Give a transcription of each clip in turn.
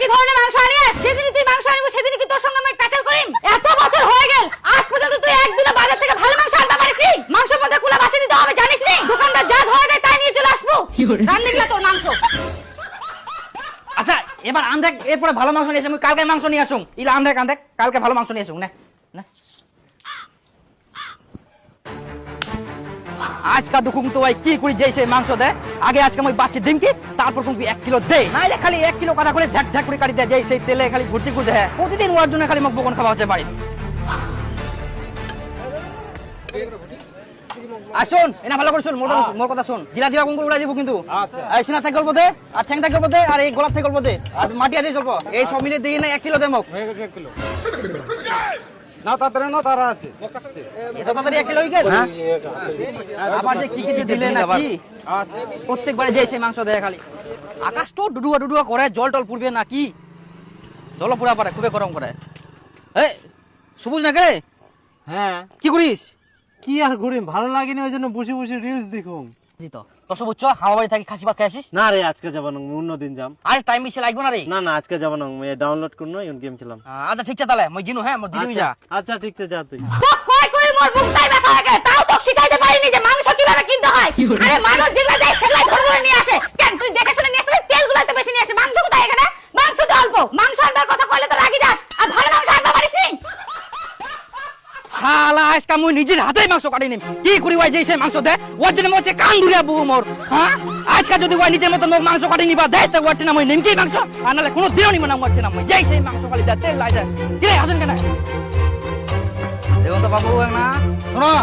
কি ধরনের মাংস আনিস? যেদিন তুই মাংস আনিব সেদিন কি তোর সঙ্গে আমি প্যাচাল করিম? এত বছর হয়ে গেল আজ পর্যন্ত তুই একদিনও বাজার থেকে ভালো মাংস আনতে পারিসনি? মাংসের মধ্যে কুলা বাছি নিতে হবে জানিস নি? দোকানদার যা ধরে দেয় তাই নিয়ে চলে আসবো। রান্না গিলা তোর মাংস। আচ্ছা এবার আন্দেক এরপরে ভালো মাংস নিয়ে আসুন, কালকে মাংস নিয়ে আসুন। ইলা আন্দেক কালকে ভালো মাংস নিয়ে আসুন না না। আজকা দুকুম তো ভাই কি করি যেই সেই মাংস দে আগে আজকে আমি বাচ্চি ডিমকি তারপর তুমি 1 কিলো দে নাইলে খালি 1 কিলো কথা করে ঢাক ঢাক করে কাটি দেয় যেই সেই তেলে খালি ভর্তি করে দেয় প্রতিদিন ওর জন্য খালি মগ বকন খাওয়া হচ্ছে বাড়ি। আসুন এনা ভালো করে শুন মোর কথা শুন জিরা দিবা কোন করে উড়াই দিব কিন্তু। আচ্ছা এই সিনা থেকে গল্প দে আর ঠ্যাং থেকে গল্প দে আর এই গলা থেকে গল্প দে আর মাটি আদি চলবো এই সব মিলে দিই না 1 কিলো দে মগ হয়ে গেছে 1 কিলো না তাড়াতাড়ি না তারা আছে এটা তাড়াতাড়ি 1 কিলো হই গেল। হ্যাঁ আবার যে কি কি দিলে নাকি আচ্ছা প্রত্যেকবারে যেই সেই মাংস দেয় খালি আকাশ তো ডুডুয়া ডুডুয়া করে জল টল পুড়বে নাকি জল পুরা পারে খুবই গরম করে। এই সবুজ না কে হ্যাঁ কি করিস? কি আর করি ভালো লাগেনি ওই জন্য বসে বসে রিলস দেখুন। জি তো দশ বুঝছ হাওয়া বাড়ি থাকি খাসি ভাত খাই আসিস? না রে আজকে যাব না অন্য দিন যাম। আর টাইম বেশি লাগবে না রে। না না আজকে যাব না আমি ডাউনলোড করনো ইন গেম খেলাম। আচ্ছা ঠিক আছে তাহলে মই জিনু হ্যাঁ মই দিদি যা। আচ্ছা ঠিক আছে যা তুই। কই কই মোর মুখটাই ব্যথা হয়ে গেল তাও তো শিখাইতে পারিনি যে মাংস কিভাবে কিনতে হয়। আরে মানুষ যেগুলা দেয় সেগুলা ধরে ধরে নিয়ে আসে কেন তুই দেখে শুনে নিয়ে আসলে তেলগুলো তো বেশি নিয়ে আসে মাংস কোথায় এখানে? মাংস তো অল্প মাংস আনবার কথা কইলে তো রাগি যাস আর ভালো মাংস আনতে পারিসনি। শালা আজকে মই নিজের হাতেই মাংস কাটি নিম কি করি ওই যে সেই মাংস দে ওর জন্য মোছে কান ধরিয়া বউ মোর। হ্যাঁ আজকে যদি ওই নিজের মতো মাংস কাটি নিবা দেয় তো ওরটি না মই নিমকি মাংস আর নালে কোনো দিনও নিব না ওরটি না মই যেই সেই মাংস খালি দে তেল লাই যায় কি রে হাসেন কেন? দেখুন তো বাবু না শোনো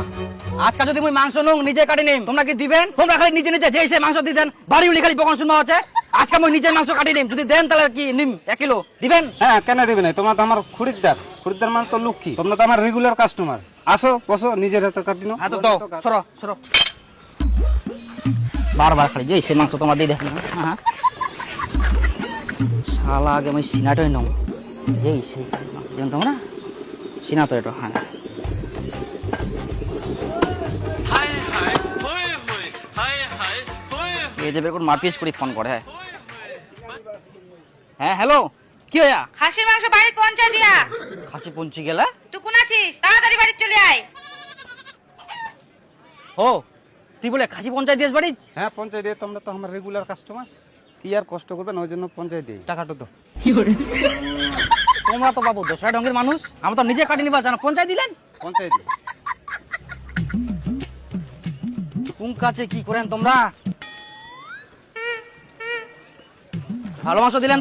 আজকে যদি মই মাংস নং নিজে কাটি নিম তোমরা কি দিবেন? তোমরা খালি নিজে নিজে যেই সেই মাংস দি দেন বাড়ি উলি খালি বকন শুনবা হচ্ছে আজকে মই নিজে মাংস কাটি নিম যদি দেন তাহলে কি নিম 1 কিলো দিবেন? হ্যাঁ কেন দিবে না তোমরা তো আমার খরিদ্দার মানে তো লক্ষ্মী তোমরা তো আমার রেগুলার কাস্টমার আসো বসো নিজের হাতে কাটি নাও। হ্যাঁ তো দাও সরো সরো বারবার খালি যেই সেই মাংস তোমার দিয়ে দেখো না। হ্যাঁ শালা আগে আমি সিনাটাই নাও যেই সেই জানতো না সিনা তো এটা হ্যাঁ এই যে বের করে মারপিস করে ফোন করে। হ্যাঁ হ্যালো কি হয়া? খাসির মাংস বাড়িতে পৌঁছা দিয়া। খাসি পৌঁছে গেলে তুই কোন আছিস? তাড়াতাড়ি বাড়ি চলে আয়। ও তুই বলে খাসি পঞ্চায়েত দিয়েছ বাড়ি? হ্যাঁ পঞ্চায়েত দিয়ে তোমরা তো আমার রেগুলার কাস্টমার কি আর কষ্ট করবেন ওই জন্য পঞ্চায়েত দিই টাকাটা তো। তোমরা তো বাবু দোসরা ঢঙ্গের মানুষ আমরা তো নিজে কাটি নিবা জানো পঞ্চায়েত দিলেন? পঞ্চায়েত দিই কোন কাছে কি করেন তোমরা? ভালো মাংস দিলেন